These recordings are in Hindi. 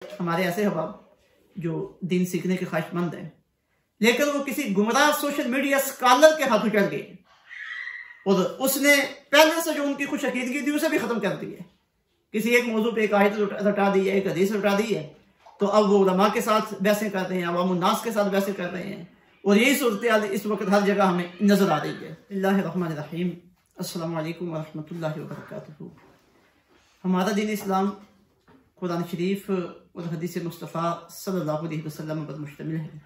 हमारे ऐसे हबाब जो दिन सीखने के ख्वाहिशमंद हैं, लेकिन वो किसी गुमराह सोशल मीडिया स्कॉलर के हाथों चढ़ गए और उसने पहले से जो उनकी खुश अकीदगी थी उसे भी खत्म कर दी है। किसी एक मौजू पे एक आयत रटा दी है, एक हदीस रटा दी है, तो अब वो उलमा के साथ बहसें कर रहे हैं, अवामुन्नास के साथ बहसें कर रहे हैं, और यही सूरत इस वक्त हर जगह हमें नजर आ रही है। बिस्मिल्लाहिर्रहमानिर्रहीम, अस्सलामु अलैकुम वरहमतुल्लाहि वबरकातुहू। हमारा दीन इस्लाम कुरान शरीफ और हदीस मुस्तफ़ा सल्लल्लाहु अलैहि वसल्लम पर मुश्तमिल है,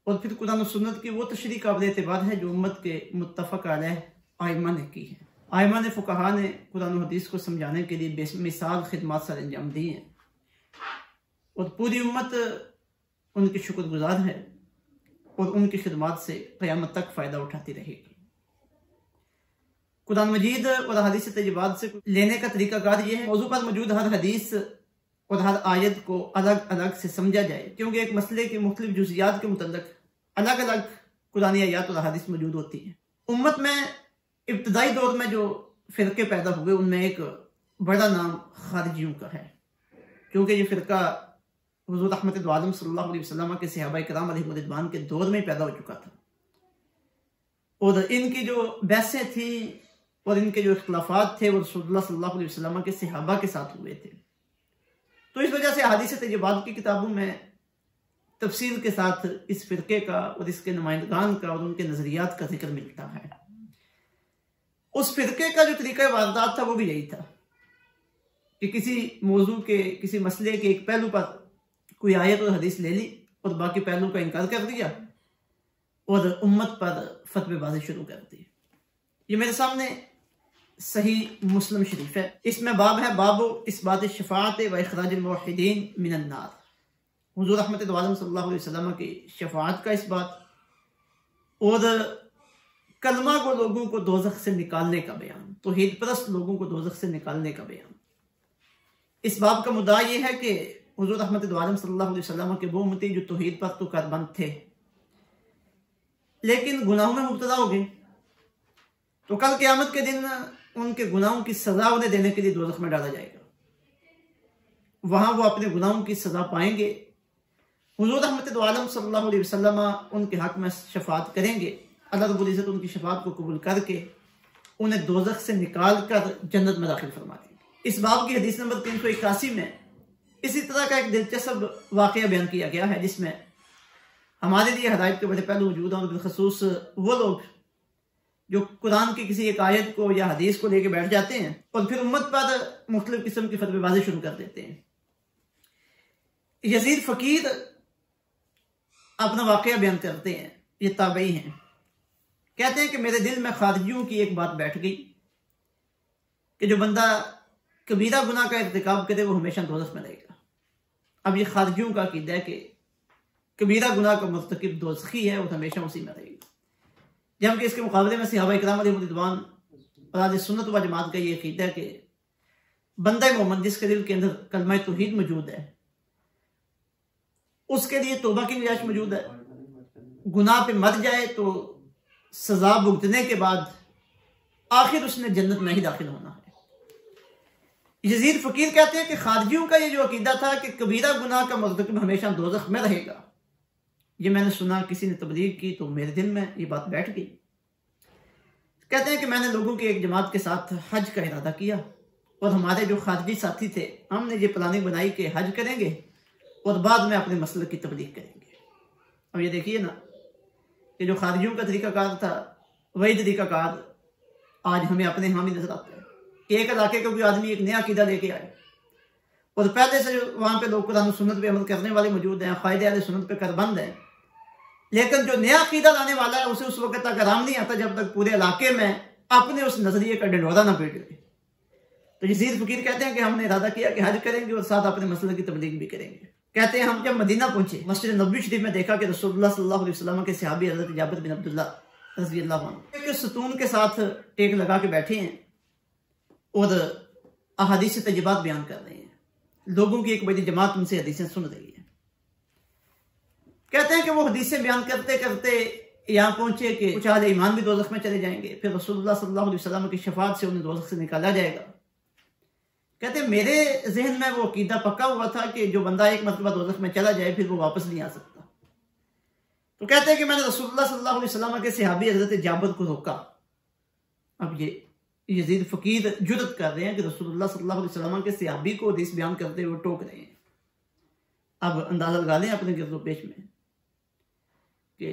और फिर कुरान और सुन्नत की वो तशरीह काबिल एतबार है जो उम्मत के मुत्तफ़क़ अलैह आइम्मा ने की है। आइम्मा ने फ़ुक़हा ने कुरान और हदीस को समझाने के लिए बेमिसाल खिदमत सर अंजाम दी हैं, और पूरी उम्मत उनकी शुक्रगुजार है और उनकी खिदमत से क़यामत तक फ़ायदा उठाती रहेगी। कुरान मजीद और हदीस तजबात से लेने का तरीक़ाकार ये है, मौजू पर मौजूद हर हदीस और हर आयत को अलग अलग से समझा जाए, क्योंकि एक मसले के मुख्तलिफ जुज़ियात के मुतल्लिक़ अलग अलग कुरानी आयत और हदीस मौजूद होती है। उम्मत में इब्तदाई दौर में जो फ़िरके पैदा हुए उनमें एक बड़ा नाम खारिजियों का है, क्योंकि ये फ़िरका हुज़ूर रहमत दो आलम सल्लल्लाहु अलैहि वसल्लम के सहाबा किराम अलैहिम रिज़वान के दौर में पैदा हो चुका था, और इनकी जो बहसें थी और इनके जो इख्तिलाफ़ात थे वो रसूलुल्लाह सल्लल्लाहु अलैहि वसल्लम के सहाबा के साथ हुए थे। तो इस वजह से हदीस तजबात की किताबों में तफसील के साथ इस फ़िरके का और इसके नुमाइंदगान का और उनके नज़रियात का जिक्र मिलता है। उस फ़िरके का जो तरीक़ा वारदात था वो भी यही था कि किसी मौजू के, किसी मसले के एक पहलू पर कोई आयत और हदीस ले ली और बाकी पहलू का इनकार कर दिया और उम्मत पर फतवेबाजी शुरू कर दी। ये मेरे सामने सही मुस्लिम शरीफ है, इसमें बाब है बाबो इस्बात शफ़ाअत व इखराजिल मुवहिदीन मिनन नार। हुज़ूर रहमत दो आलम सल्लल्लाहु अलैहि वसल्लम की शफ़ाअत का इस्बात और कलमा को लोगों को दोज़ख से निकालने का बयान, तौहीद परस्त लोगों को दोज़ख से निकालने का बयान। इस बाब का मुद्दा ये है कि हुज़ूर रहमत दो आलम सल्लल्लाहु अलैहि वसल्लम के वो उम्मती जो तौहीद पर तो कारबंद थे लेकिन गुनाहों में मुब्तला हो गए, तो कल क़यामत के दिन उनके गुनाहों की सजा उन्हें देने के लिए दोज़ख में डाला जाएगा। वहां वो अपने गुनाहों की सजा पाएंगे। हुज़ूर रहमत दो आलम सल्लल्लाहु अलैहि वसल्लम उनके हक में शफ़ाअत करेंगे। अल्लाह रब्बुल इज़्ज़त उनकी शफ़ाअत को कबूल करके उन्हें दोज़ख से निकाल कर जन्नत में दाखिल फरमा देंगे। इस बाब की हदीस नंबर 381 में इसी तरह का एक दिलचस्प वाक़या बयान किया गया है, जिसमें हमारे लिए हिदायत के बड़े पहलू मौजूद हैं, और बिलखसूस वो लोग जो कुरान की किसी एक आयत को या हदीस को लेकर बैठ जाते हैं और फिर उम्मत पर मुख्तलिफ किस्म की फतवेबाजी शुरू कर देते हैं। यजीद फ़कीर अपना वाक़या बयान करते हैं, ये ताबई हैं, कहते हैं कि मेरे दिल में खारिजियों की एक बात बैठ गई कि जो बंदा कबीरा गुनाह का इर्तिकाब करे वो हमेशा दोज़ख में रहेगा। अब ये खारिजियों का अक़ीदा है कि कबीरा गुनाह का मुर्तकिब दोज़खी है और हमेशा उसी में रहेगा, जबकि इसके मुकाबले में सहाबा किराम अलैहिम रिज़वान और अहले सुन्नत व जमात का ये अक़ीदा है कि बंदा मोहम्मद जिसके दिल के अंदर कलमा तौहीद मौजूद है उसके लिए तौबा की गुंजाइश मौजूद है। गुनाह पे मर जाए तो सजा भुगतने के बाद आखिर उसने जन्नत में ही दाखिल होना है। यजीद फ़कीर कहते हैं कि खारिजियों का ये जो अक़ीदा था कि कबीरा गुनाह का मुर्तकिब हमेशा दोज़ख में रहेगा, ये मैंने सुना, किसी ने तबलीग की, तो मेरे दिल में ये बात बैठ गई। कहते हैं कि मैंने लोगों की एक जमात के साथ हज का इरादा किया और हमारे जो खारिजी साथी थे हमने ये प्लानिंग बनाई कि हज करेंगे और बाद में अपने मसले की तबलीग करेंगे। अब ये देखिए ना कि जो खारिजियों का तरीक़ाकार था वही तरीक़ाकार आज हमें अपने यहाँ भी नजर आता है। एक इलाके का कोई आदमी एक नया अक़ीदा लेके आए और पहले से जो वहाँ पे लोग कुरान सुन्नत पे अमल करने वाले मौजूद हैं, क़ायदे अहले सुन्नत पे कारबंद हैं, लेकिन जो नया अक़ीदा लाने वाला है उसे उस वक्त तक आराम नहीं आता जब तक पूरे इलाके में अपने उस नजरिए का ढिंढोरा ना पीट ले। तो यजीद फ़कीर कहते हैं कि हमने इरादा किया कि हज करेंगे और साथ अपने मसले की तबलीग भी करेंगे। कहते हैं हम जब मदीना पहुंचे, मस्जिद नबवी शरीफ में देखा कि रसूलुल्लाह सल्लल्लाहु अलैहि वसल्लम के सहाबी हज़रत जाबिर बिन अब्दुल्लाह रज़ी अल्लाह अन्हु एक सतून के साथ टेक लगा के बैठे हैं और अहादीस तजबात बयान कर रहे हैं। लोगों की एक बड़ी जमात उनसे हदीसें सुन रही है। कहते हैं कि वो हदीसें बयान करते करते यहाँ पहुंचे कि कुछ अहले ईमान भी दोज़ख में चले जाएंगे, फिर रसूलुल्लाह सल्लल्लाहु अलैहि वसल्लम की शफ़ाअत से उन्हें दोज़ख से निकाला जाएगा। कहते मेरे जहन में वो अकीदा पक्का हुआ था कि जो बंदा एक मरतबा दोज़ख में चला जाए फिर वो वापस नहीं आ सकता। तो कहते हैं कि मैंने रसूलुल्लाह सल्लल्लाहु अलैहि वसल्लम के सहाबी हज़रत जाबिर को रोका। अब ये यजीद फकीर जुर्रत कर रहे हैं कि रसूलुल्लाह सल्लल्लाहु अलैहि वसल्लम के सहाबी को हदीस बयान करते हुए टोक रहे हैं। अब अंदाजा लगा लें अपने गिरदो पेश में कि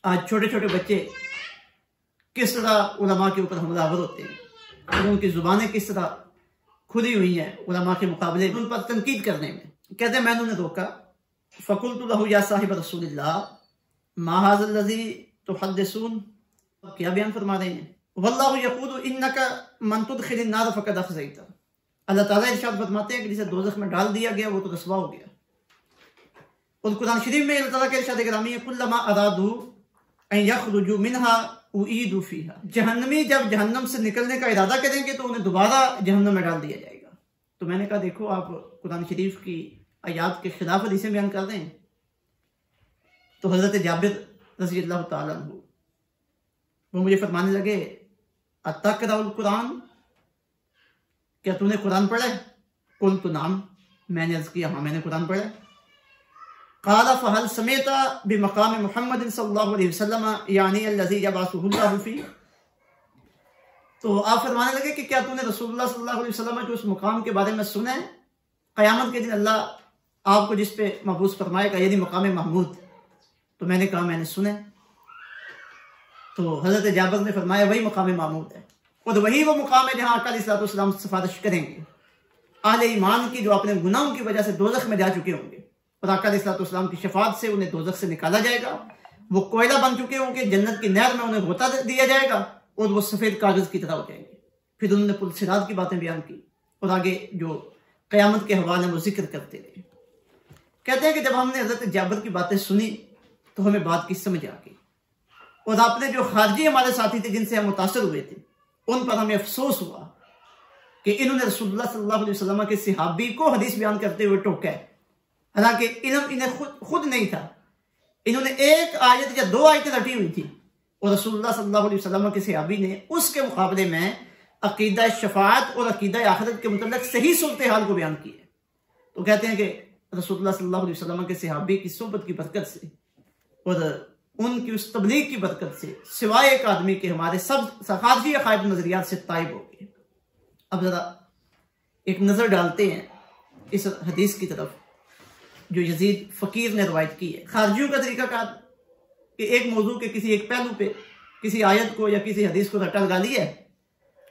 आज छोटे छोटे बच्चे किस तरह उलमा के ऊपर हमलावर होते हैं और उनकी जुबानें किस तरह खुली हुई हैं उलमा के मुकाबले उन पर तनकीद करने में। कहते हैं मैंने उन्हें रोका। फ़कुल्तु लहू या साहिब रसूलिल्लाह मा हाज़ल लज़ी तुहद्दिसून, क्या बयान फरमा रहे हैं? वल्लाहु यक़ूलु इन्नका मन तुदखिलिन नार फ़क़द अख़ज़ैता। अल्लाह ताला इरशाद फरमाते हैं कि जिसे दोज़ख में डाल दिया गया वो तो रसवा हो गया। और कुरान शरीफ में अल्लाह ताला के इरशाद गिरामी है कुल्लमा अरादू अन यख़रुजू मिन्हा उईदू फ़ीहा। जहन्नमी जब जहन्नम से निकलने का इरादा करेंगे तो उन्हें दोबारा जहन्नम में डाल दिया जाएगा। तो मैंने कहा देखो आप कुरान शरीफ की आयात के खिलाफ हदीसें बयान कर रहे हैं। तो हज़रत जाबिर रज़ी अल्लाह ताला अन्हु वो मुझे फरमाने लगे अतक़राउल कुरान, क्या तूने कुरान पढ़ा है? कुल्तु नाम, मैंने अर्ज़ किया हाँ मैंने कुरान पढ़ा है। क़ाला फ़हल समिअता बिमक़ाम मुहम्मद सल्लल्लाहु अलैहि वसल्लम यानी अल्लज़ी यबअसुहुल्लाहु फ़ीह। तो आप फरमाने लगे कि क्या तूने रसूलुल्लाह सल्लल्लाहु अलैहि वसल्लम के उस मुकाम के बारे में सुना है क़यामत के दिन अल्लाह आपको जिस पे मबूस फरमाएगा, यानी मकाम महमूद? तो मैंने कहा मैंने सुना। तो हज़रत जाबिर ने फरमाया वही मकाम महमूद है और वही वो मुकाम है जहाँ आका अलैहिस्सलातु वस्सलाम सिफारिश करेंगे अहले ईमान की जो अपने गुनाहों की वजह से दोज़ख में जा चुके होंगे और आका अलैहिस्सलातु वस्सलाम की शफाअत से उन्हें दोज़ख से निकाला जाएगा। वो कोयला बन चुके होंगे, जन्नत की नहर में उन्हें गोता दिया जाएगा और वो सफ़ेद कागज़ की तरह हो जाएंगे। फिर उन्होंने पुल सिरात की बातें बयान की और आगे जो क़यामत के हवाले में वो जिक्र करते रहे। कहते हैं कि जब हमने हज़रत जाबिर की बातें सुनी तो हमें बात की समझ आ गई और आपने जो खारजी हमारे साथी थे जिनसे हम मुतासर हुए थे उन पर हमें अफसोस हुआ कि इन्होंने रसूलुल्लाह सल्लल्लाहु अलैहि वसल्लम के सहाबी को हदीस बयान करते हुए टोका है। हालांकि इन्हें खुद नहीं था, इन्होंने एक आयत या दो आयतें रटी हुई थी और रसूलुल्लाह सल्लल्लाहु अलैहि वसल्लम के सहाबी ने उसके मुकाबले में अकीदा शफाअत और अकीदा आखिरत के मुतल्लिक़ सही सूरत हाल को बयान किया। तो कहते हैं कि रसूलुल्लाह सल्लल्लाहु अलैहि वसल्लम के सहाबी की सोहबत की बरकत से और उनकी उस तबलीग की बरकत से सिवाय एक आदमी के हमारे सब खारजी अकायद नजरियात से ताइब हो गए। अब जरा एक नजर डालते हैं इस हदीस की तरफ जो यजीद फकीर ने रवायत की है। खारजियों का तरीका कार कि एक मौजू के किसी एक पहलू पे किसी आयत को या किसी हदीस को रट्टा लगा लिया है,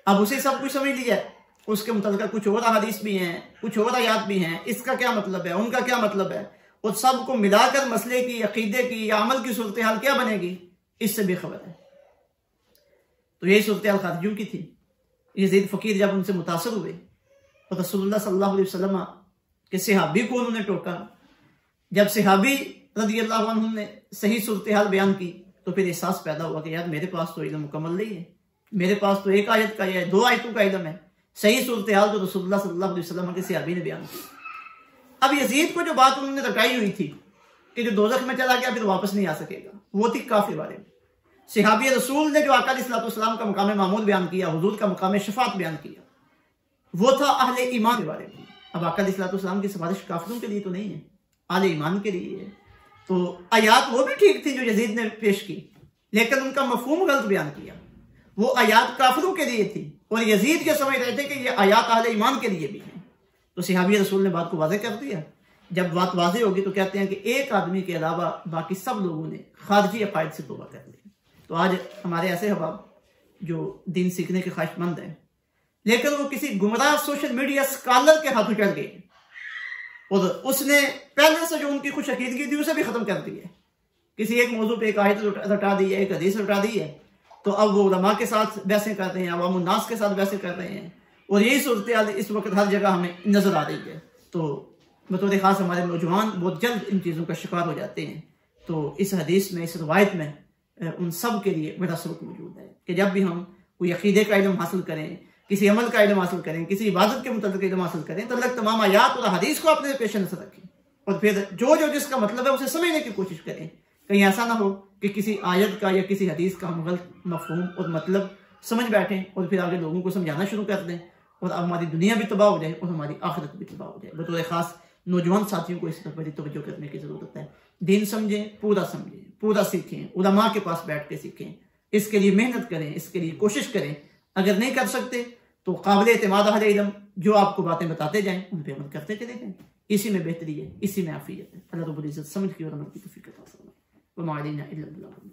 अब उसे सब कुछ समझ लिया है, उसके मुतल्लिक़ कुछ और हदीस भी हैं, कुछ और आयात भी हैं, इसका क्या मतलब है, उनका क्या मतलब है, और सबको मिलाकर मसले की, अकीदे की या अमल की सूरत हाल क्या बनेगी इससे बेखबर है। तो यही सूरत हाल खारजियों की थी। यजीद फकीर जब उनसे मुतासर हुए और रसूलुल्लाह सल्लल्लाहु अलैहि वसल्लम के सहाबी को उन्होंने टोका, जब सहाबी रज़ियल्लाहु अन्हु ने सही सूरत हाल बयान की तो फिर एहसास पैदा हुआ कि यार मेरे पास तो इल्म मुकम्मल नहीं है, मेरे पास तो एक आयत का या दो आयतों का इल्म है, सही सूरत हाल तो रसूलुल्लाह सल्लल्लाहु अलैहि वसल्लम के सहाबी ने बयान की। अब यजीद को जो बात उन्होंने रटाई हुई थी कि जो दोज़ख में चला गया फिर वापस नहीं आ सकेगा, वो थी काफिर बारे में। सहाबी रसूल ने जो आका अलैहिस्सलातु वस्सलाम का मकाम मामूद बयान किया, हुजूर का मकाम शफाअत बयान किया, वो था अहले ईमान के बारे में। अब आका अलैहिस्सलातु वस्सलाम की सिफारिश काफिरों के लिए तो नहीं है, अहले ईमान के लिए है। तो आयात वो भी ठीक थी जो यजीद ने पेश की, लेकिन उनका मफहूम गलत बयान किया। वो आयात काफिरों के लिए थी और यजीद के समझ रहे थे कि ये आयात अहले ईमान के लिए भी है। तो सहाबी रसूल ने बात को वाज़ेह कर दिया। जब बात वाज़ेह होगी तो कहते हैं कि एक आदमी के अलावा बाकी सब लोगों ने खारजी अकायद से तौबा कर लिया। तो आज हमारे ऐसे अहबाब जो दीन सीखने के ख्वाहिशमंद हैं, लेकिन वो किसी गुमराह सोशल मीडिया स्कॉलर के हाथों चढ़ गए और उसने पहले से जो उनकी खुश अकीदगी थी उसे भी खत्म कर दी है। किसी एक मौजू पे एक आयत रटा दी है, एक हदीस रटा दी है, तो अब वो उलमा के साथ बहसें कर रहे हैं, अवाम उन्नास के साथ बहसें कर रहे हैं और यही सूरत हाल इस वक्त हर जगह हमें नजर आ रही है। तो बतौर खास हमारे नौजवान बहुत जल्द इन चीज़ों का शिकार हो जाते हैं। तो इस हदीस में, इस रवायत में उन सब के लिए बड़ा सबक मौजूद है कि जब भी हम कोई अकीदे का इल्म हासिल करें, किसी अमल का इल्म हासिल करें, किसी इबादत के मुताबिक इल्म हासिल करें, तो अलग तमाम आयात और हदीस को अपने पेश नजर रखें और फिर जो जो जिसका मतलब है उसे समझने की कोशिश करें। कहीं ऐसा ना हो कि किसी आयत का या किसी हदीस का हम गलत मफहूम और मतलब समझ बैठें और फिर आगे लोगों को समझाना शुरू कर दें और हमारी दुनिया भी तबाह हो जाए और हमारी आखिरत भी तबाह हो जाए। बतौर खास नौजवान साथियों को इस तरफ बड़ी तवज्जो करने की जरूरत है। दीन समझें, पूरा सीखें, उलमा के पास बैठ के सीखें, इसके लिए मेहनत करें, इसके लिए कोशिश करें। अगर नहीं कर सकते तो काबिल एतमाद अहले इल्म जो आपको बातें बताते जाएं उन पर अमल करते चले जाएं। इसी में बेहतरी है, इसी में आफियत है। अल्लाह रब्बुल इज्जत समझ की और अमल की तौफीक अता फरमाए। वमा अलैना इल्ला अल बलाग।